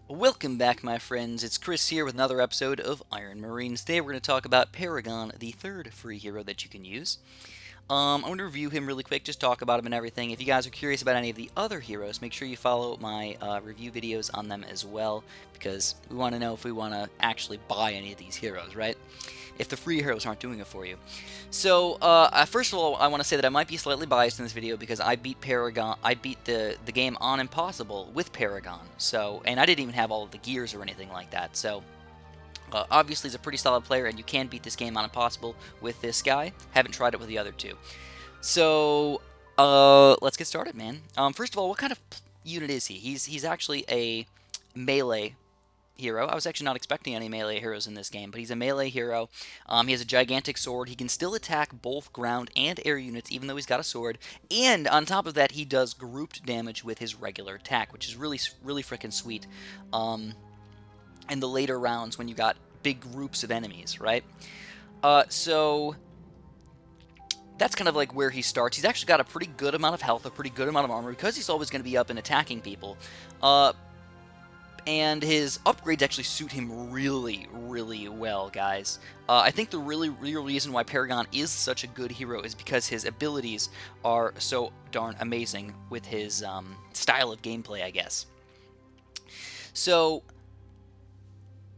Welcome back, my friends. It's Chris here with another episode of Iron Marines. Today we're going to talk about Paragon, the third free hero that you can use. I'm going to review him really quick, just talk about him and everything. If you guys are curious about any of the other heroes, make sure you follow my review videos on them as well, because we want to know if we want to actually buy any of these heroes, right? If the free heroes aren't doing it for you. So, first of all, I want to say that I might be slightly biased in this video because I beat Paragon. I beat the game on Impossible with Paragon. So, and I didn't even have all of the gears or anything like that. So, obviously, he's a pretty solid player, and you can beat this game on Impossible with this guy. Haven't tried it with the other two. So, let's get started, man. First of all, what kind of unit is he? He's actually a melee hero. I was actually not expecting any melee heroes in this game, but he's a melee hero. He has a gigantic sword. He can still attack both ground and air units, even though he's got a sword. And on top of that, he does grouped damage with his regular attack, which is really freaking sweet. In the later rounds when you got big groups of enemies, right? So that's kind of like where he starts. He's actually got a pretty good amount of health, a pretty good amount of armor, because he's always going to be up and attacking people. And his upgrades actually suit him really well, guys. I think the real reason why Paragon is such a good hero is because his abilities are so darn amazing with his style of gameplay, I guess. So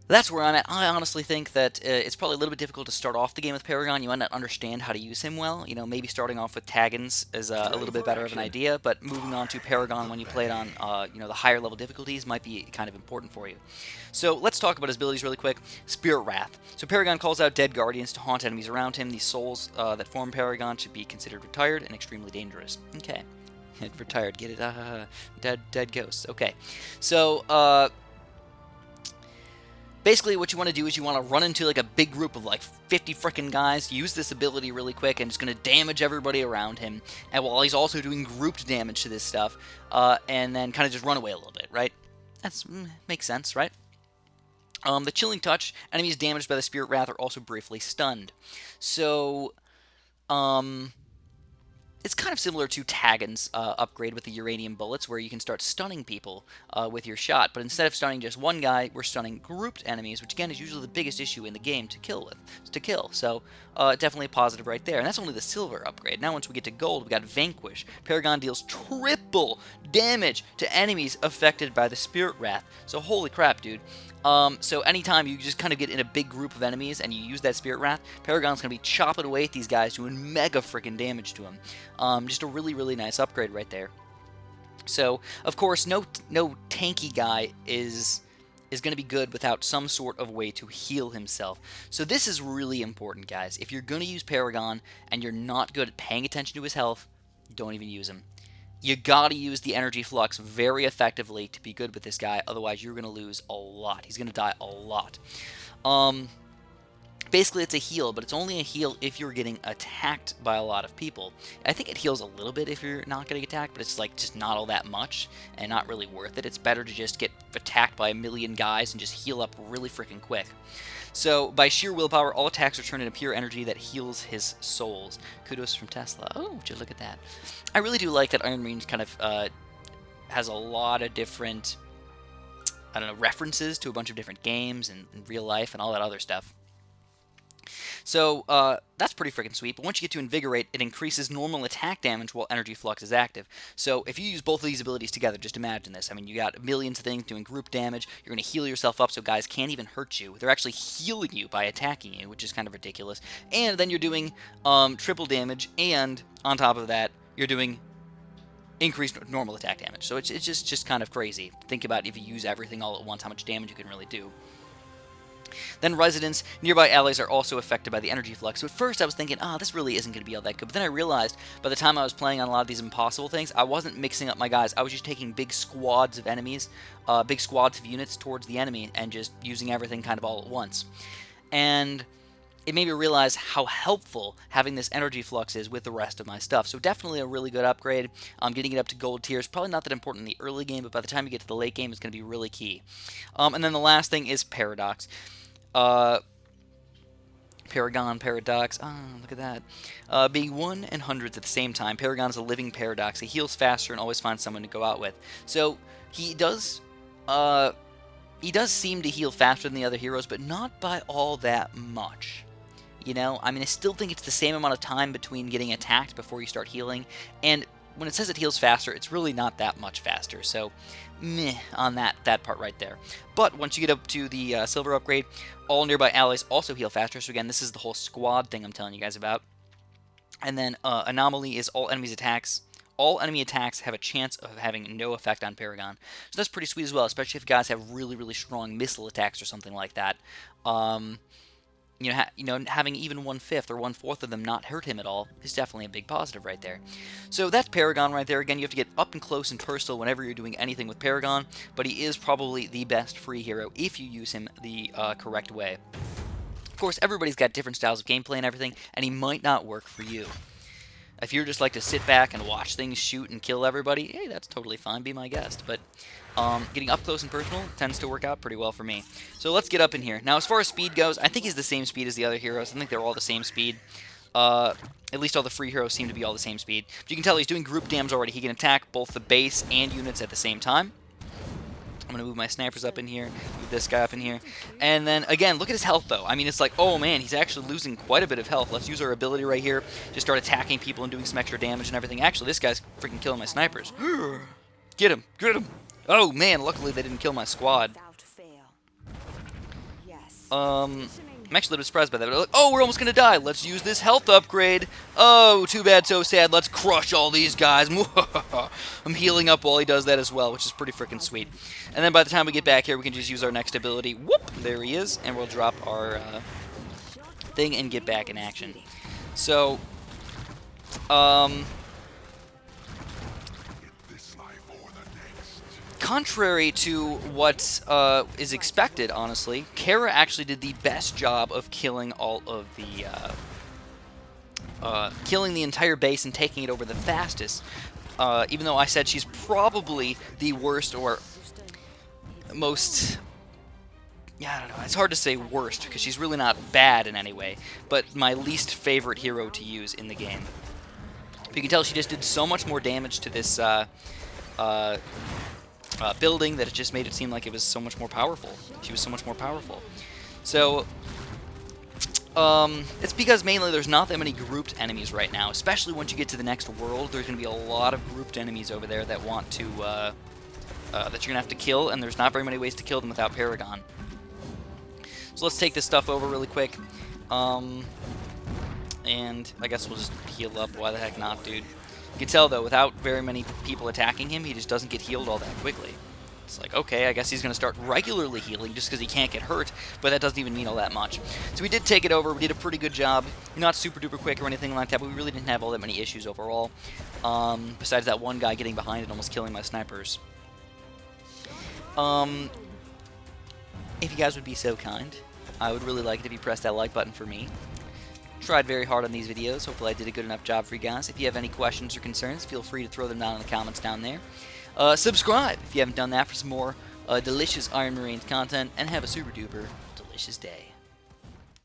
that's where I'm at. I honestly think that it's probably a little bit difficult to start off the game with Paragon. You might not understand how to use him well. You know, maybe starting off with Taggins is a little bit better of an idea, but moving on to Paragon when you play it on, the higher level difficulties might be kind of important for you. So let's talk about his abilities really quick. Spirit Wrath. So Paragon calls out dead guardians to haunt enemies around him. These souls that form Paragon should be considered retired and extremely dangerous. Okay. Retired, get it? Dead ghosts. Okay. So, basically, what you want to do is you want to run into like a big group of like 50 frickin' guys, use this ability really quick, and it's going to damage everybody around him. And while he's also doing grouped damage to this stuff, and then kind of just run away a little bit, right? That makes sense, right? The Chilling Touch, enemies damaged by the Spirit Wrath are also briefly stunned. So, it's kind of similar to Taggins' upgrade with the uranium bullets, where you can start stunning people with your shot. But instead of stunning just one guy, we're stunning grouped enemies, which again is usually the biggest issue in the game to kill. So definitely a positive right there. And that's only the silver upgrade. Now once we get to gold, we got Vanquish. Paragon deals triple damage to enemies affected by the Spirit Wrath. So holy crap, dude. So anytime you just kind of get in a big group of enemies and you use that Spirit Wrath, Paragon's going to be chopping away at these guys, doing mega freaking damage to them. Just a really nice upgrade right there. So, of course, no tanky guy is going to be good without some sort of way to heal himself. So this is really important, guys. If you're going to use Paragon and you're not good at paying attention to his health, don't even use him. You gotta use the energy flux very effectively to be good with this guy, otherwise you're gonna lose a lot. He's gonna die a lot. Basically, it's a heal, but it's only a heal if you're getting attacked by a lot of people. I think it heals a little bit if you're not getting attacked, but it's like just not all that much and not really worth it. It's better to just get attacked by a million guys and just heal up really freaking quick. So, by sheer willpower, all attacks are turned into pure energy that heals his souls. Kudos from Tesla. Oh, would you look at that. I really do like that Iron Marines kind of has a lot of different, I don't know, references to a bunch of different games and real life and all that other stuff. So, that's pretty freaking sweet, but once you get to Invigorate, it increases normal attack damage while Energy Flux is active. So, if you use both of these abilities together, just imagine this. I mean, you got millions of things doing group damage, you're going to heal yourself up so guys can't even hurt you. They're actually healing you by attacking you, which is kind of ridiculous. And then you're doing triple damage, and on top of that, you're doing increased normal attack damage. So it's just kind of crazy. Think about if you use everything all at once, how much damage you can really do. Then Residents, nearby allies are also affected by the energy flux. So at first I was thinking, this really isn't going to be all that good. But then I realized by the time I was playing on a lot of these impossible things, I wasn't mixing up my guys. I was just taking big squads of enemies, big squads of units towards the enemy, and just using everything kind of all at once. And it made me realize how helpful having this energy flux is with the rest of my stuff. So definitely a really good upgrade. Getting it up to gold tier is probably not that important in the early game, but by the time you get to the late game, it's going to be really key. And then the last thing is Paradox. Paragon, Paradox, look at that. Being one and hundreds at the same time, Paragon is a living paradox. He heals faster and always finds someone to go out with. So he does he does seem to heal faster than the other heroes, but not by all that much. You know, I mean, I still think it's the same amount of time between getting attacked before you start healing, and when it says it heals faster, it's really not that much faster, so meh on that part right there. But once you get up to the silver upgrade, all nearby allies also heal faster, so again, this is the whole squad thing I'm telling you guys about. And then anomaly is all enemies attacks. All enemy attacks have a chance of having no effect on Paragon, so that's pretty sweet as well, especially if guys have really, really strong missile attacks or something like that. Having even 1/5 or 1/4 of them not hurt him at all is definitely a big positive right there. So that's Paragon right there. Again, you have to get up and close and personal whenever you're doing anything with Paragon, but he is probably the best free hero if you use him the correct way. Of course, everybody's got different styles of gameplay and everything, and he might not work for you. If you're just like to sit back and watch things shoot and kill everybody, hey, that's totally fine, be my guest. But getting up close and personal tends to work out pretty well for me. So let's get up in here. Now, as far as speed goes, I think he's the same speed as the other heroes. I think they're all the same speed. At least all the free heroes seem to be all the same speed. But you can tell he's doing group dams already. He can attack both the base and units at the same time. I'm going to move my snipers up in here, move this guy up in here. And then, again, look at his health, though. I mean, it's like, oh, man, he's actually losing quite a bit of health. Let's use our ability right here. Just start attacking people and doing some extra damage and everything. Actually, this guy's freaking killing my snipers. Get him. Get him. Oh, man, luckily they didn't kill my squad. I'm actually a little surprised by that. But like, oh, we're almost going to die. Let's use this health upgrade. Oh, too bad, so sad. Let's crush all these guys. I'm healing up while he does that as well, which is pretty freaking sweet. And then by the time we get back here, we can just use our next ability. Whoop, there he is. And we'll drop our thing and get back in action. So, contrary to what is expected, honestly, Kara actually did the best job of killing all of the, killing the entire base and taking it over the fastest. Even though I said she's probably the worst or most, yeah, I don't know, it's hard to say worst, because she's really not bad in any way, but my least favorite hero to use in the game. But you can tell she just did so much more damage to this, building that it just made it seem like it was so much more powerful. She was so much more powerful. So, it's because mainly there's not that many grouped enemies right now, especially once you get to the next world. There's going to be a lot of grouped enemies over there that want to, that you're going to have to kill, and there's not very many ways to kill them without Paragon. So let's take this stuff over really quick. And I guess we'll just heal up. Why the heck not, dude? You can tell, though, without very many people attacking him, he just doesn't get healed all that quickly. It's like, okay, I guess he's going to start regularly healing just because he can't get hurt, but that doesn't even mean all that much. So we did take it over. We did a pretty good job. Not super duper quick or anything like that, but we really didn't have all that many issues overall. Besides that one guy getting behind and almost killing my snipers. If you guys would be so kind, I would really like it if you press that like button for me. Tried very hard on these videos. Hopefully I did a good enough job for you guys. If you have any questions or concerns, feel free to throw them down in the comments down there. Subscribe if you haven't done that for some more delicious Iron Marines content, and have a super duper delicious day.